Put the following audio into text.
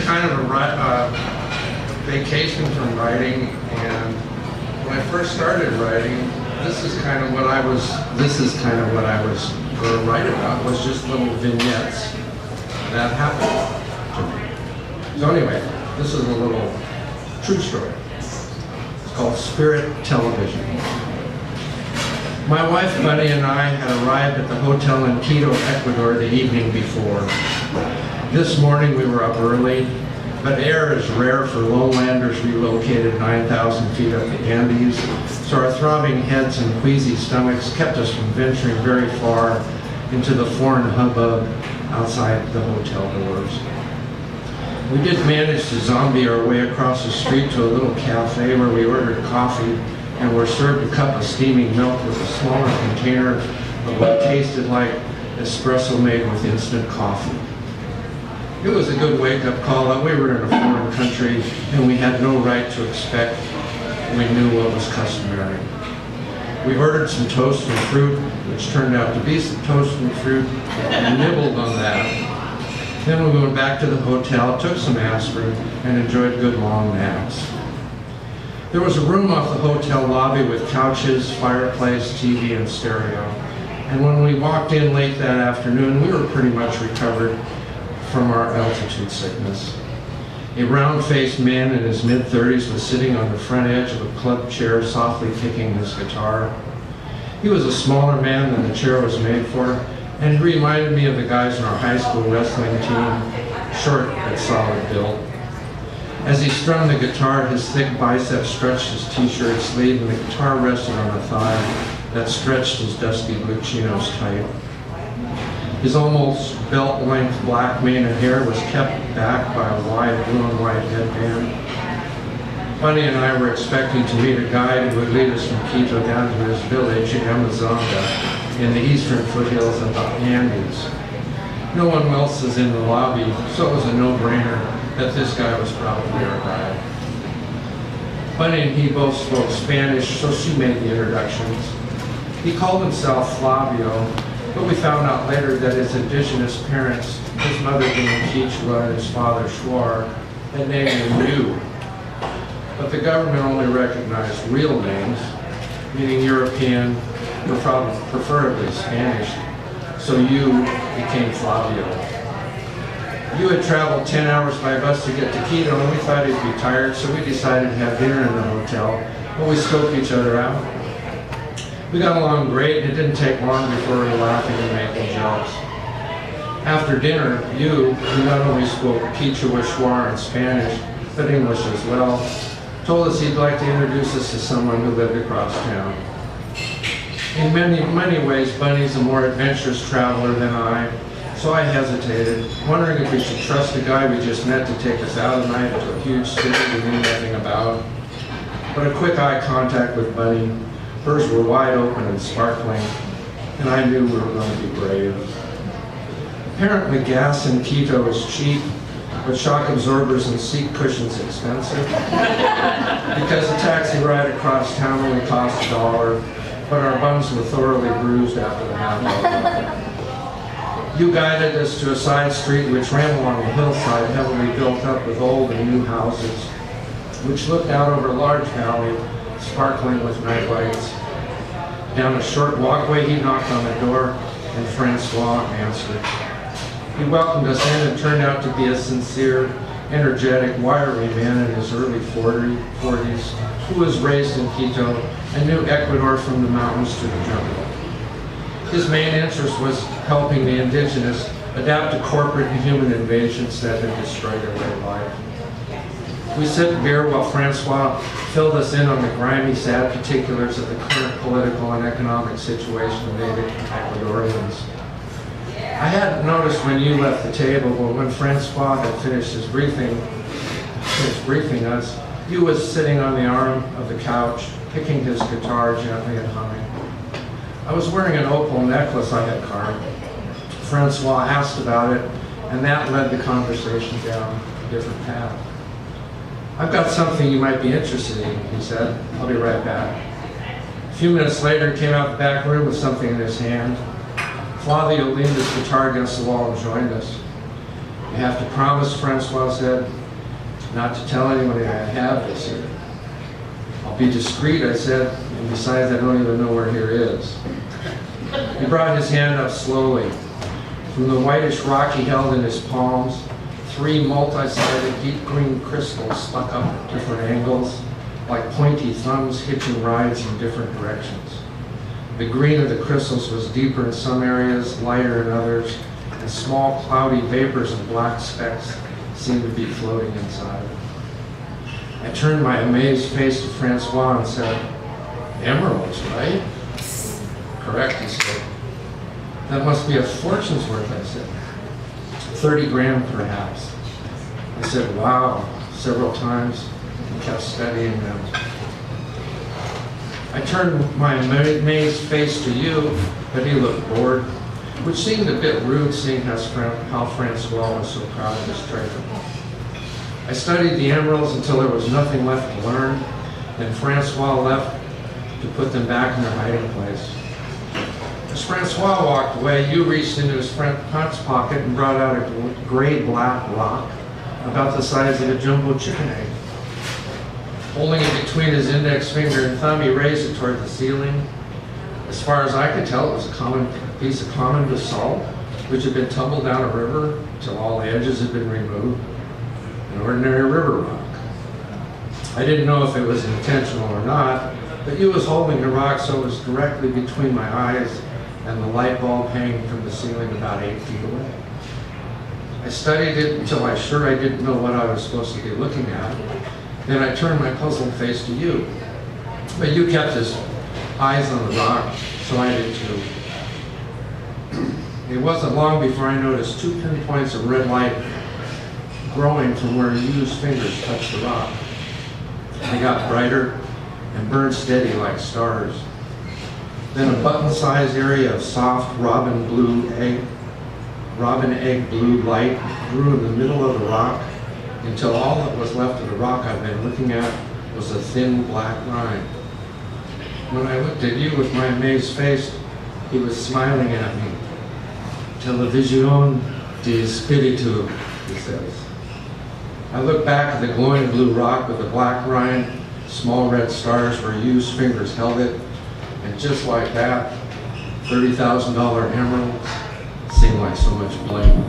kind of a vacation from writing, and when I first started writing, this is kind of what I was going to write about, was just little vignettes that happened to me. So anyway, this is a little true story. It's called Spirit Television. My wife, Bunny, and I had arrived at the hotel in Quito, Ecuador the evening before. This morning we were up early, but air is rare for lowlanders relocated 9,000 feet up the Andes, so our throbbing heads and queasy stomachs kept us from venturing very far into the foreign hubbub outside the hotel doors. We did manage to zombie our way across the street to a little cafe where we ordered coffee and were served a cup of steaming milk with a smaller container of what tasted like espresso made with instant coffee. It was a good wake-up call that we were in a foreign country and we had no right to expect we knew what was customary. We ordered some toast and fruit, which turned out to be some toast and fruit, and nibbled on that. Then we went back to the hotel, took some aspirin, and enjoyed good long naps. There was a room off the hotel lobby with couches, fireplace, TV, and stereo. And when we walked in late that afternoon, we were pretty much recovered from our altitude sickness. A round-faced man in his mid-30s was sitting on the front edge of a club chair, softly picking his guitar. He was a smaller man than the chair was made for, and he reminded me of the guys in our high school wrestling team, short but solid build. As he strummed the guitar, his thick biceps stretched his t-shirt sleeve, and the guitar rested on a thigh that stretched his dusty blue chinos tight. His almost belt-length black mane of hair was kept back by a wide blue and white headband. Bunny and I were expecting to meet a guide who would lead us from Quito down to his village, Amazonga, in the eastern foothills of the Andes. No one else was in the lobby, so it was a no-brainer that this guy was probably our guide. Bunny and he both spoke Spanish, so she made the introductions. He called himself Flavio, but we found out later that his indigenous parents, his mother being Quichua and his father Shuar, had named him Yu. But the government only recognized real names, meaning European, or preferably Spanish, so Yu became Flavio. Yu had traveled 10 hours by bus to get to Quito, and we thought he'd be tired, so we decided to have dinner in the hotel, but we scoped each other out. We got along great, and it didn't take long before we were laughing and making jokes. After dinner, Yu, who not only spoke Quechua, Shuar, and Spanish, but English as well, told us he'd like to introduce us to someone who lived across town. In many ways, Bunny's a more adventurous traveler than I, so I hesitated, wondering if we should trust the guy we just met to take us out at night to a huge city we knew nothing about. But a quick eye contact with Bunny, hers were wide open and sparkling, and I knew we were going to be brave. Apparently gas in Quito is cheap, but shock absorbers and seat cushions expensive. Because the taxi ride across town only cost $1, but our bums were thoroughly bruised after the half-hour. You guided us to a side street which ran along a hillside heavily built up with old and new houses, which looked out over a large valley, sparkling with night lights. Down a short walkway, he knocked on the door, and Francois answered. He welcomed us in and turned out to be a sincere, energetic, wiry man in his early 40s, who was raised in Quito and knew Ecuador from the mountains to the jungle. His main interest was helping the indigenous adapt to corporate and human invasions that had destroyed their way of life. We sipped beer while Francois filled us in on the grimy, sad particulars of the current political and economic situation of native Ecuadorians. I hadn't noticed when you left the table, but when Francois had finished briefing us, you was sitting on the arm of the couch, picking his guitar gently and humming. I was wearing an opal necklace I had carved. Francois asked about it, and that led the conversation down a different path. I've got something you might be interested in, he said. I'll be right back. A few minutes later, he came out the back room with something in his hand. Flavio leaned his guitar against the wall and joined us. You have to promise, Francois said, not to tell anybody I have this here. I'll be discreet, I said, and besides, I don't even know where here is. He brought his hand up slowly. From the whitish rock he held in his palms, 3 multi-sided deep green crystals stuck up at different angles, like pointy thumbs hitching rides in different directions. The green of the crystals was deeper in some areas, lighter in others, and small cloudy vapors and black specks seemed to be floating inside. I turned my amazed face to Francois and said, "Emeralds, right?" "Correct," he said. "That must be a fortune's worth," I said. 30 grand, perhaps. I said, "Wow," several times, and kept studying them. I turned my amazed face to you, but he looked bored, which seemed a bit rude seeing how Francois was so proud of his treasure. I studied the emeralds until there was nothing left to learn, then Francois left to put them back in their hiding place. As Francois walked away, you reached into his pants pocket and brought out a gray-black rock about the size of a jumbo chicken egg. Holding it between his index finger and thumb, he raised it toward the ceiling. As far as I could tell, it was a piece of common basalt, which had been tumbled down a river until all the edges had been removed. An ordinary river rock. I didn't know if it was intentional or not, but you was holding the rock so it was directly between my eyes and the light bulb hanging from the ceiling about 8 feet away. I studied it until I sure I didn't know what I was supposed to be looking at. Then I turned my puzzled face to you. But you kept his eyes on the rock, so I did too. It wasn't long before I noticed 2 pinpoints of red light growing from where Yu's fingers touched the rock. They got brighter and burned steady like stars. Then a button-sized area of soft robin egg blue light grew in the middle of the rock until all that was left of the rock I've been looking at was a thin black rind. When I looked at you with my amazed face, he was smiling at me. "Television de spiritu," he says. I looked back at the glowing blue rock with the black rind, small red stars where Yu's fingers held it, and just like that, $30,000 emeralds seemed like so much bling.